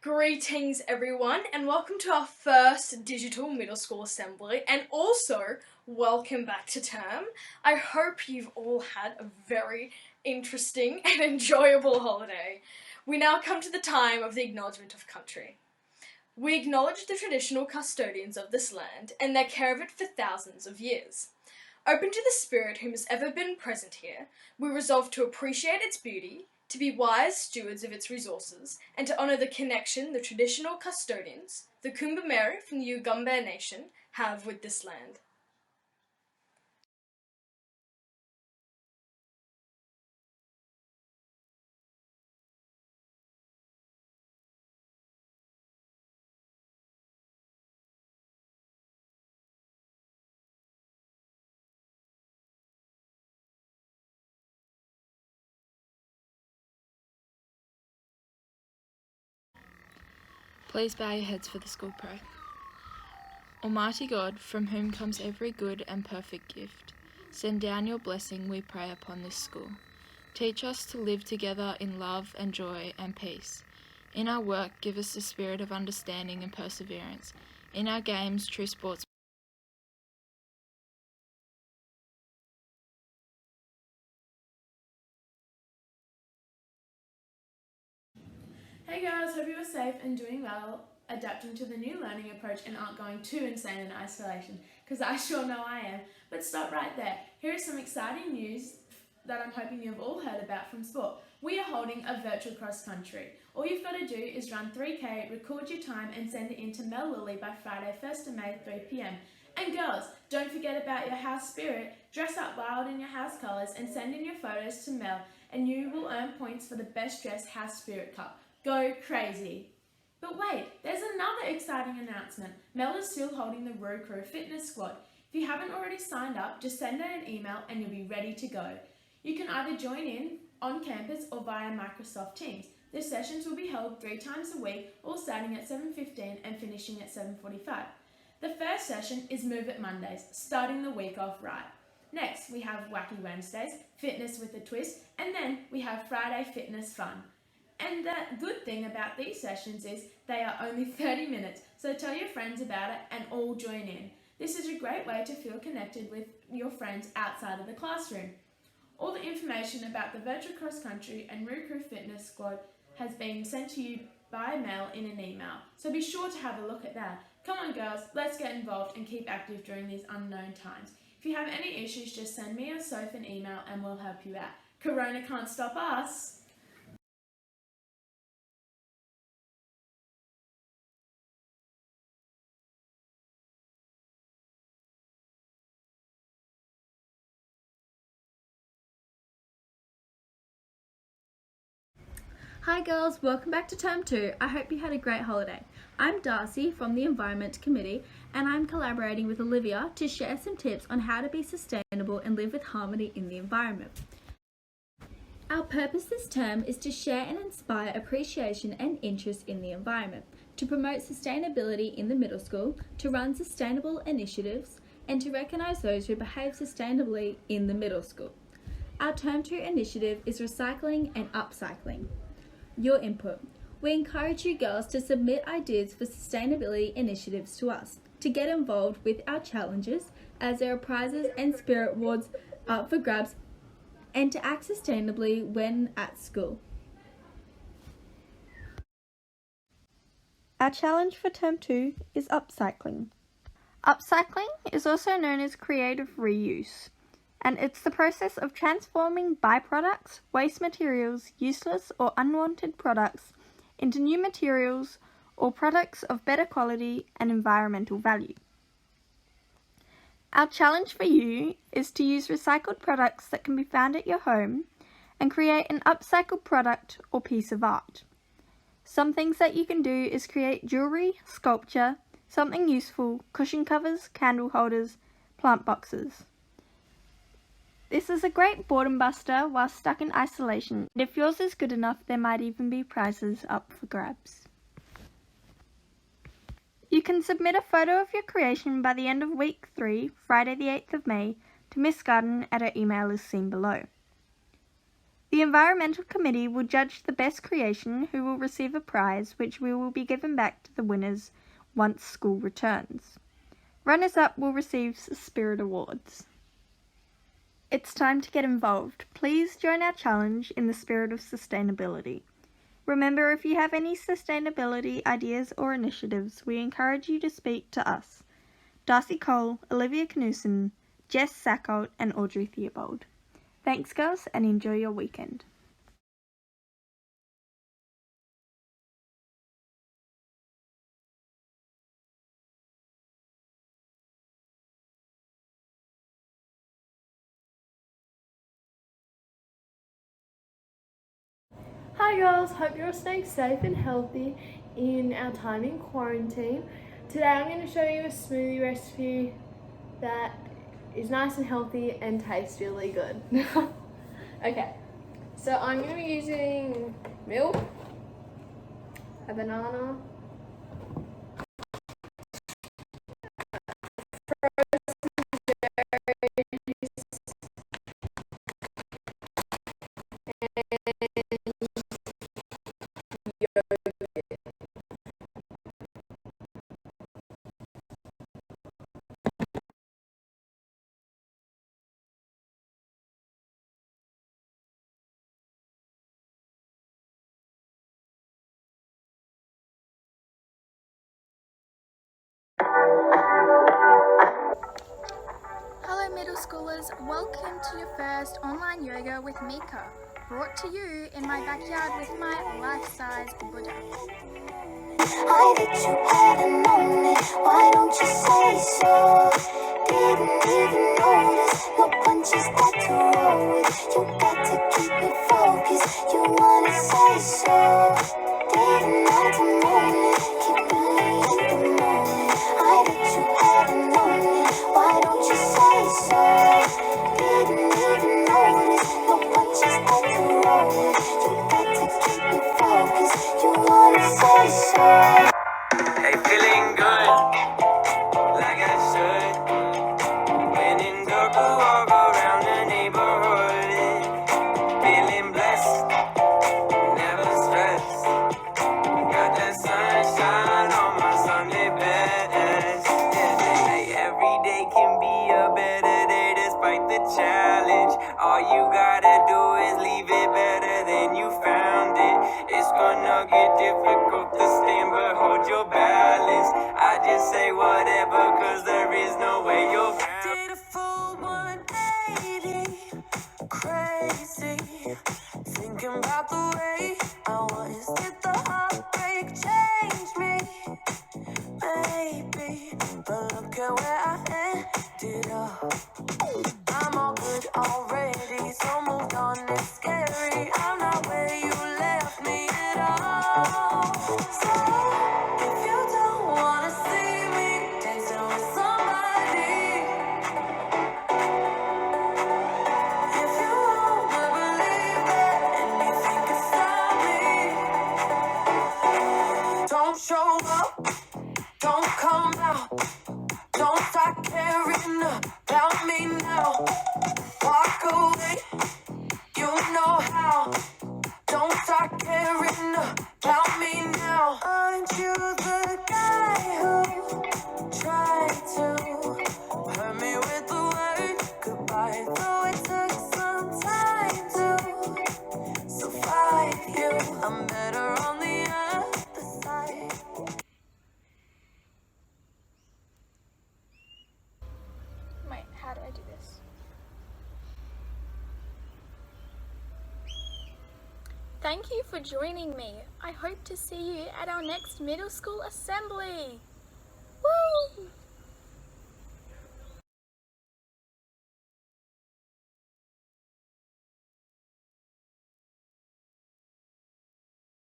Greetings everyone and welcome to our first digital middle school assembly, and also welcome back to term. I hope you've all had a very interesting and enjoyable holiday. We now come to the time of the acknowledgement of country. We acknowledge the traditional custodians of this land and their care of it for thousands of years. Open to the spirit whom has ever been present here, we resolve to appreciate its beauty, to be wise stewards of its resources, and to honour the connection the traditional custodians, the Kumbameri from the Yugambeh Nation, have with this land. Please bow your heads for the school prayer. Almighty God, from whom comes every good and perfect gift, send down your blessing, we pray, upon this school. Teach us to live together in love and joy and peace. In our work, give us the spirit of understanding and perseverance. In our games, true sports. Hey guys, hope you are safe and doing well, adapting to the new learning approach and aren't going too insane in isolation, because I sure know I am. But stop right there. Here is some exciting news that I'm hoping you've all heard about from sport. We are holding a virtual cross country. All you've got to do is run 3K, record your time and send it in to Mel Lilly by Friday 1st of May 3pm. And girls, don't forget about your house spirit. Dress up wild in your house colours and send in your photos to Mel, and you will earn points for the Best Dressed House Spirit Cup. Go crazy! But wait, there's another exciting announcement. Mel is still holding the Row Crew Fitness Squad. If you haven't already signed up, just send her an email and you'll be ready to go. You can either join in on campus or via Microsoft Teams. The sessions will be held 3 times a week, all starting at 7:15 and finishing at 7:45. The first session is Move It Mondays, starting the week off right. Next, we have Wacky Wednesdays, Fitness with a Twist, and then we have Friday Fitness Fun. And the good thing about these sessions is they are only 30 minutes, so tell your friends about it and all join in. This is a great way to feel connected with your friends outside of the classroom. All the information about the Virtual Cross Country and Row Crew Fitness Squad has been sent to you by mail in an email, so be sure to have a look at that. Come on girls, let's get involved and keep active during these unknown times. If you have any issues, just send me or Soph an email and we'll help you out. Corona can't stop us! Hi girls, welcome back to Term 2. I hope you had a great holiday. I'm Darcy from the Environment Committee and I'm collaborating with Olivia to share some tips on how to be sustainable and live with harmony in the environment. Our purpose this term is to share and inspire appreciation and interest in the environment, to promote sustainability in the middle school, to run sustainable initiatives, and to recognise those who behave sustainably in the middle school. Our Term 2 initiative is recycling and upcycling. Your input. We encourage you girls to submit ideas for sustainability initiatives to us, to get involved with our challenges as there are prizes and spirit awards up for grabs, and to act sustainably when at school. Our challenge for Term 2 is upcycling. Upcycling is also known as creative reuse, and it's the process of transforming byproducts, waste materials, useless or unwanted products into new materials or products of better quality and environmental value. Our challenge for you is to use recycled products that can be found at your home and create an upcycled product or piece of art. Some things that you can do is create jewellery, sculpture, something useful, cushion covers, candle holders, plant boxes. This is a great boredom buster while stuck in isolation, and if yours is good enough, there might even be prizes up for grabs. You can submit a photo of your creation by the end of week 3, Friday the 8th of May, to Miss Garden at her email as seen below. The Environmental Committee will judge the best creation, who will receive a prize which will be given back to the winners once school returns. Runners-up will receive Spirit Awards. It's time to get involved. Please join our challenge in the spirit of sustainability. Remember, if you have any sustainability ideas or initiatives, we encourage you to speak to us, Darcy Cole, Olivia Knudsen, Jess Sackold and Audrey Theobald. Thanks girls and enjoy your weekend. Hi girls, hope you're staying safe and healthy in our time in quarantine. Today I'm going to show you a smoothie recipe that is nice and healthy and tastes really good. Okay, so I'm going to be using milk, a banana, Hello middle schoolers, welcome to your first online yoga with Mika, brought to you in my backyard with my life-size Buddha. I bet you hadn't known it, why don't you say so? Didn't even notice, no punches that to roll with. You got to keep it focused, you wanna say so. Didn't like to moan it, keep me in the moment. I bet you hadn't known it, why don't you say so? Didn't even notice, no punches that to roll with. You got to keep it focused, you wanna say so. Hey, feeling good, like I should. When in dark, walk around the neighborhood. Feeling blessed, never stressed. Got that sunshine on my Sunday best. Yeah, hey, every day can be a better day despite the challenge. All you gotta do is leave it better than you found it. It's gonna get difficult to stand, but hold your balance. I just say whatever, cause there is no way you'll did a full 180, crazy. Thinking about the way I was. Did the heartbreak change me? Maybe, but look at where I ended up. I'm all good already, so moved on, it's scary. I'm not where you left me at all. So, if you don't wanna see me dancing with somebody, if you wanna believe that anything can stop me, don't show up, don't come out, don't start caring about me now. Walk away, you know how. Don't start caring about me now. Aren't you the guy who tried to hurt me with the word goodbye? Though it took some time to survive you, I'm better on the other side. Wait, how do I do this? Thank you for joining me. I hope to see you at our next middle school assembly. Woo!